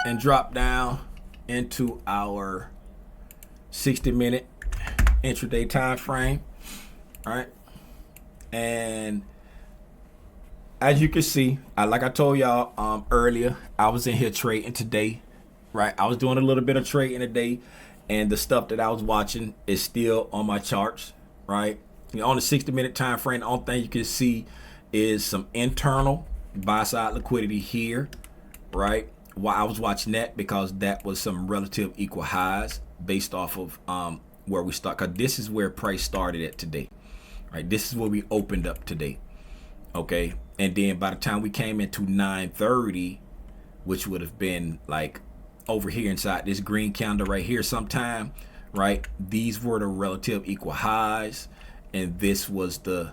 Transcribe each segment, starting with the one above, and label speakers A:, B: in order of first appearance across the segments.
A: and drop down into our 60-minute intraday time frame. All right. And as you can see, like I told y'all earlier, I was in here trading today, right? I was doing a little bit of trading today, and the stuff that I was watching is still on my charts, right? On the 60-minute time frame, the only thing you can see is some internal buy-side liquidity here, right? Why I was watching that, because that was some relative equal highs based off of where we start, because this is where price started at today, right? This is where we opened up today, okay? And then by the time we came into 9:30, which would have been like over here inside this green candle right here sometime, right? These were the relative equal highs, and this was the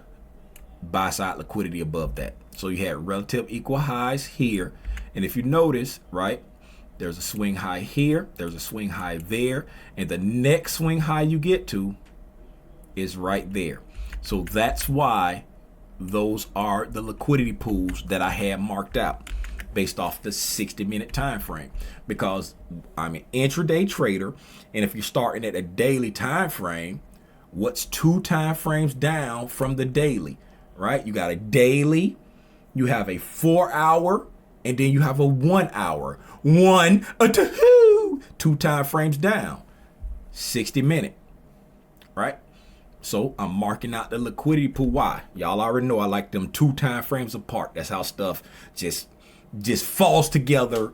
A: buy side liquidity above that. So you had relative equal highs here, and if you notice, right, there's a swing high here, there's a swing high there, and the next swing high you get to is right there. So that's why those are the liquidity pools that I had marked out based off the 60-minute time frame, because I'm an intraday trader, and if you're starting at a daily time frame, what's 2 time frames down from the daily, right? You got a daily, you have a 4-hour, and then you have a 1 hour. 2 time frames down, 60-minute, right? So I'm marking out the liquidity pool. Why? Y'all already know I like them 2 time frames apart. That's how stuff just falls together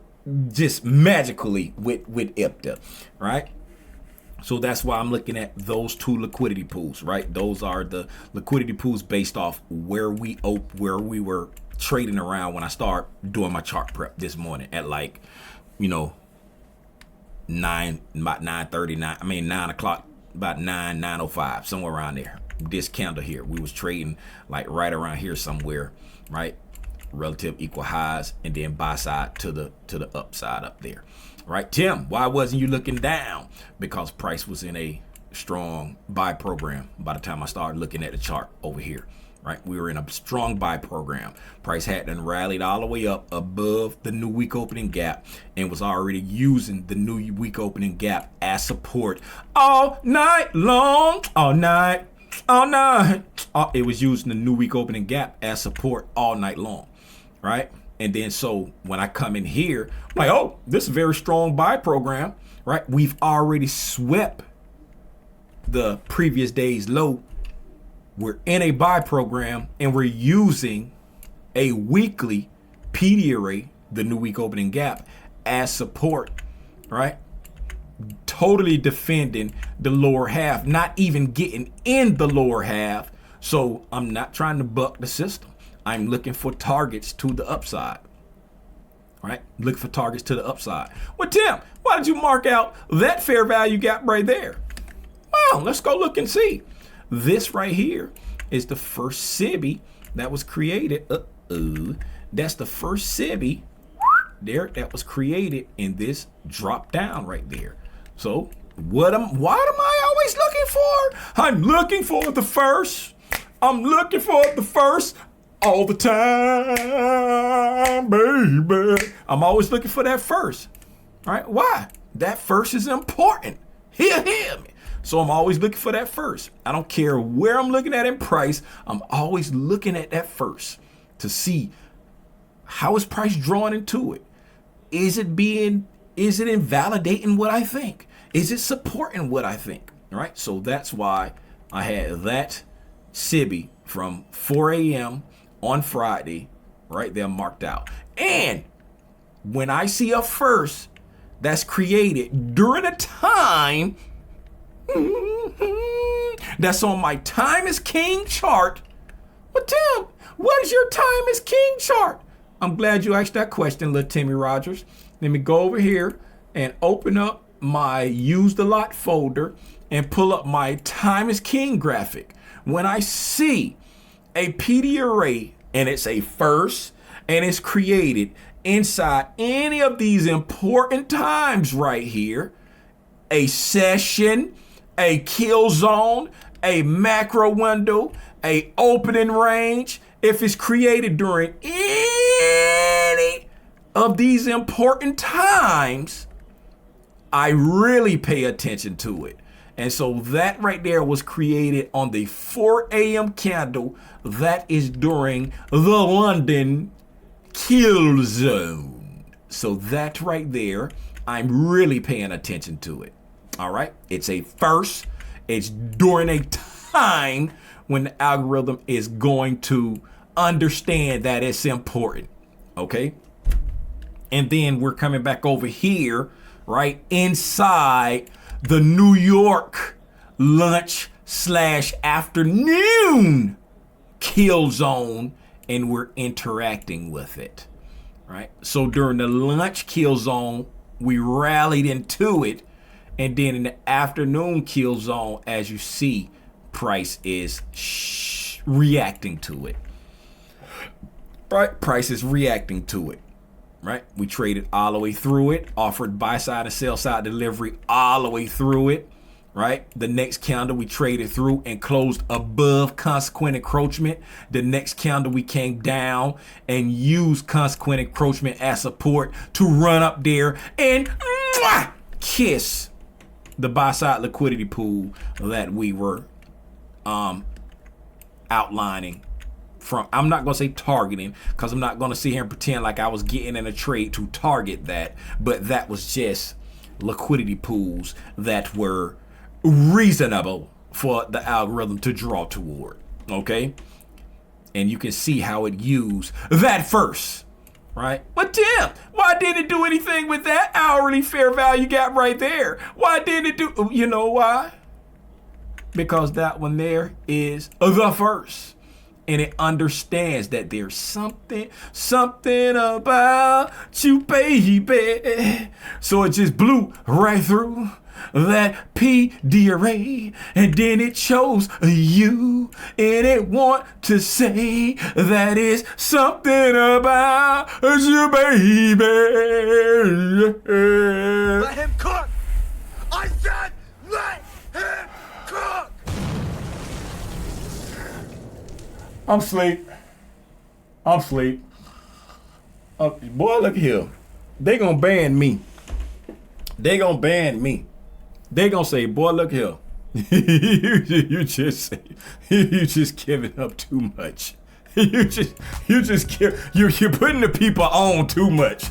A: just magically with IPTA, right? So that's why I'm looking at those 2 liquidity pools, right? Those are the liquidity pools based off where we were trading around when I start doing my chart prep this morning at, like, you know, 9 o'clock, about 9:05, somewhere around there. This candle here, we was trading like right around here somewhere, right? Relative equal highs, and then buy side to the upside up there, right? Tim, why wasn't you looking down? Because price was in a strong buy program by the time I started looking at the chart over here, right? We were in a strong buy program. Price hadn't rallied all the way up above the new week opening gap and was already using the new week opening gap as support all night long, all night. It was using the new week opening gap as support all night long, right? And then so when I come in here, I'm like, oh, this is a very strong buy program, right? We've already swept the previous day's low. We're in a buy program, and we're using a weekly PD array, the new week opening gap, as support, right? Totally defending the lower half, not even getting in the lower half. So I'm not trying to buck the system. I'm looking for targets to the upside, right? Looking for targets to the upside. Well, Tim, why did you mark out that fair value gap right there? Well, let's go look and see. This right here is the first SIBI that was created. That's the first SIBI there that was created in this drop down right there. So what am I always looking for? I'm looking for the first. I'm looking for the first all the time, baby. I'm always looking for that first. All right, why? That first is important. Hear me. So I'm always looking for that first. I don't care where I'm looking at in price. I'm always looking at that first to see how is price drawing into it. Is it invalidating what I think? Is it supporting what I think? All right. So that's why I had that SIBI from 4 a.m. on Friday right there marked out. And when I see a first that's created during a time that's on my time is king chart. Well, Tim, what is your time is king chart? I'm glad you asked that question, little Timmy Rogers. Let me go over here and open up my used a lot folder and pull up my time is king graphic. When I see a PD array and it's a first and it's created inside any of these important times right here, a session, a kill zone, a macro window, a opening range, if it's created during any of these important times, I really pay attention to it. And so that right there was created on the 4 a.m. candle. That is during the London kill zone. So that right there, I'm really paying attention to it. All right. It's a first. It's during a time when the algorithm is going to understand that it's important. Okay. And then we're coming back over here, right inside the New York lunch/afternoon kill zone, and we're interacting with it, right? So during the lunch kill zone, we rallied into it. And then in the afternoon kill zone, as you see, price is reacting to it. Right? Price is reacting to it. Right? We traded all the way through it, offered buy side and sell side delivery all the way through it. Right? The next candle we traded through and closed above consequent encroachment. The next candle we came down and used consequent encroachment as support to run up there and kiss the buy side liquidity pool that we were outlining from. I'm not going to say targeting, because I'm not going to sit here and pretend like I was getting in a trade to target that, but that was just liquidity pools that were reasonable for the algorithm to draw toward. Okay. And you can see how it used that first. Right? But Tim, why didn't it do anything with that hourly fair value gap right there? Why didn't it do? You know why? Because that one there is the first. And it understands that there's something about you, baby. So it just blew right through that PD array, and then it chose you, and it want to say that it's something about you, baby.
B: Let him cook! I said let him cook!
A: I'm asleep. Boy, look here. They gonna ban me. They gonna say, boy, look here. you just giving up too much. You're putting the people on too much.